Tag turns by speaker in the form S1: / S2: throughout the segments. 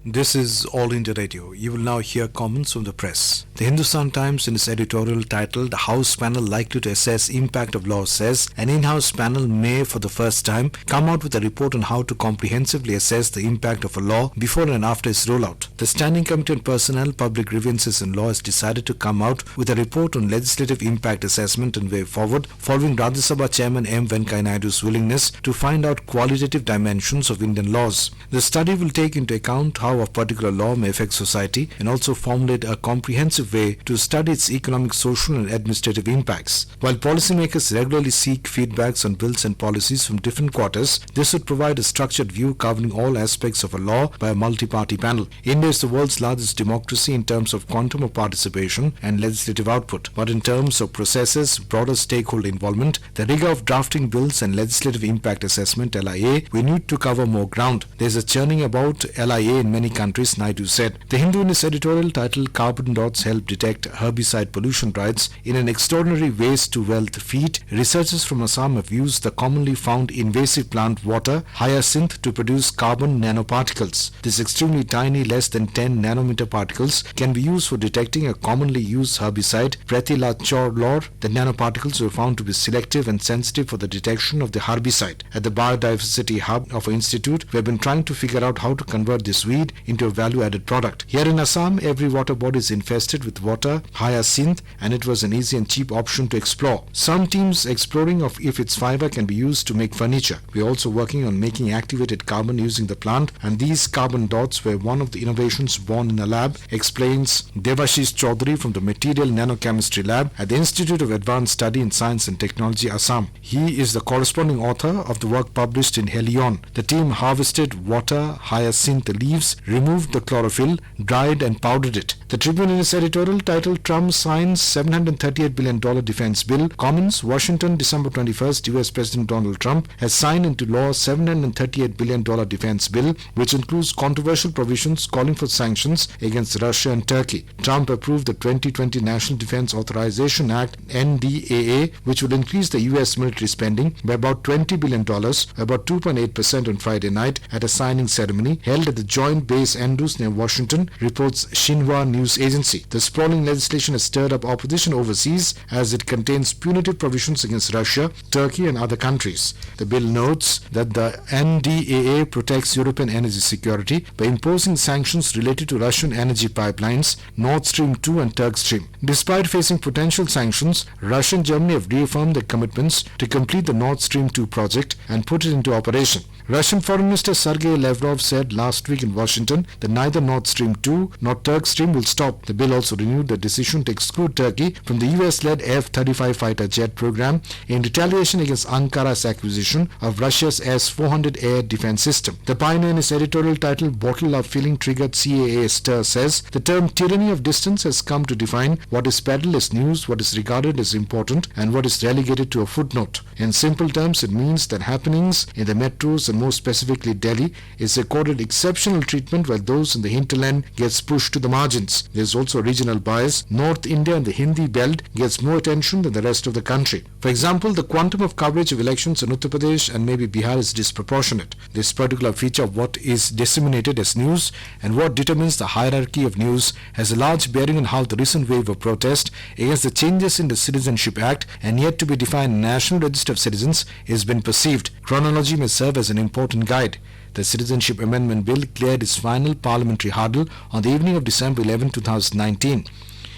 S1: This is All India Radio. You will now hear comments from the press. The Hindustan Times, in its editorial titled "House Panel Likely to Assess Impact of Law," says an in-house panel may, for the first time, come out with a report on how to comprehensively assess the impact of a law before and after its rollout. The Standing Committee on Personnel, Public Grievances and Law has decided to come out with a report on legislative impact assessment and way forward, following Rajya Sabha Chairman M. Venkaiah Naidu's willingness to find out qualitative dimensions of Indian laws. The study will take into account how a particular law may affect society and also formulate a comprehensive way to study its economic, social and administrative impacts. While policymakers regularly seek feedbacks on bills and policies from different quarters, this would provide a structured view covering all aspects of a law by a multi-party panel. India is the world's largest democracy in terms of quantum of participation and legislative output, but in terms of processes, broader stakeholder involvement, the rigor of drafting bills and legislative impact assessment (LIA), we need to cover more ground. There is a churning about LIA in many countries, Naidu said. The Hindu, in its editorial titled "Carbon Dots Help Detect Herbicide Pollution," writes, "In an extraordinary waste to wealth feat, researchers from Assam have used the commonly found invasive plant water hyacinth to produce carbon nanoparticles. This extremely tiny, less than 10 nanometer particles can be used for detecting a commonly used herbicide, Prethilachlor. The nanoparticles were found to be selective and sensitive for the detection of the herbicide. At the Biodiversity Hub of our institute, we have been trying to figure out how to convert this weed into a value-added product. Here in Assam, every water body is infested with water hyacinth, and it was an easy and cheap option to explore. Some teams exploring of if its fiber can be used to make furniture. We are also working on making activated carbon using the plant, and these carbon dots were one of the innovations born in a lab," explains Devashish Chaudhary from the Material Nanochemistry Lab at the Institute of Advanced Study in Science and Technology, Assam. He is the corresponding author of the work published in Helion. The team harvested water hyacinth leaves, removed the chlorophyll, dried and powdered it. The Tribune, in its editorial titled "Trump Signs $738 billion Defense Bill," comments, Washington, December 21st, U.S. President Donald Trump has signed into law $738 billion defense bill, which includes controversial provisions calling for sanctions against Russia and Turkey. Trump approved the 2020 National Defense Authorization Act, NDAA, which would increase the U.S. military spending by about $20 billion, about 2.8% on Friday night at a signing ceremony held at the Joint Base Andrews near Washington, reports Xinhua News Agency. The sprawling legislation has stirred up opposition overseas as it contains punitive provisions against Russia, Turkey and other countries. The bill notes that the NDAA protects European energy security by imposing sanctions related to Russian energy pipelines, Nord Stream 2 and Turk Stream. Despite facing potential sanctions, Russia and Germany have reaffirmed their commitments to complete the Nord Stream 2 project and put it into operation. Russian Foreign Minister Sergei Lavrov said last week in Washington that neither Nord Stream 2 nor Turk Stream will stop. The bill also renewed the decision to exclude Turkey from the US-led F-35 fighter jet program in retaliation against Ankara's acquisition of Russia's S-400 air defense system. The Pioneer, in its editorial title "Bottle Up Feeling Triggered CAA Stir," says the term tyranny of distance has come to define what is peddled as news, what is regarded as important, and what is relegated to a footnote. In simple terms, it means that happenings in the metros and more specifically Delhi is accorded exceptional treatment, while those in the hinterland gets pushed to the margins. There is also a regional bias. North India and the Hindi belt gets more attention than the rest of the country. For example, the quantum of coverage of elections in Uttar Pradesh and maybe Bihar is disproportionate. This particular feature of what is disseminated as news and what determines the hierarchy of news has a large bearing on how the recent wave of protest against the changes in the Citizenship Act and yet to be defined National Register of Citizens is been perceived. Chronology may serve as an important guide. The Citizenship Amendment Bill cleared its final parliamentary hurdle on the evening of December 11, 2019.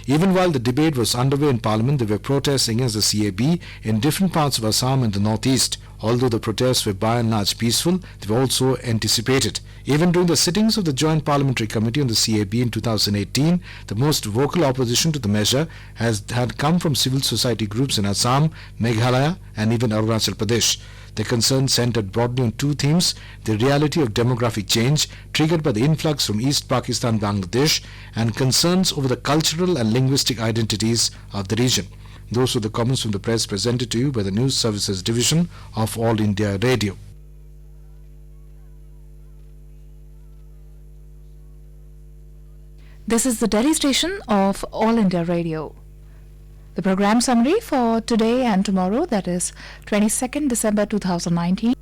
S1: Even while the debate was underway in Parliament, there were protests against the CAB in different parts of Assam and the northeast. Although the protests were by and large peaceful, they were also anticipated. Even during the sittings of the Joint Parliamentary Committee on the CAB in 2018, the most vocal opposition to the measure had come from civil society groups in Assam, Meghalaya and even Arunachal Pradesh. The concern centered broadly on two themes: the reality of demographic change triggered by the influx from East Pakistan, Bangladesh, and concerns over the cultural and linguistic identities of the region. Those were the comments from the press presented to you by the News Services Division of All India Radio.
S2: This is the Delhi station of All India Radio. The program summary for today and tomorrow, that is 22nd December 2019.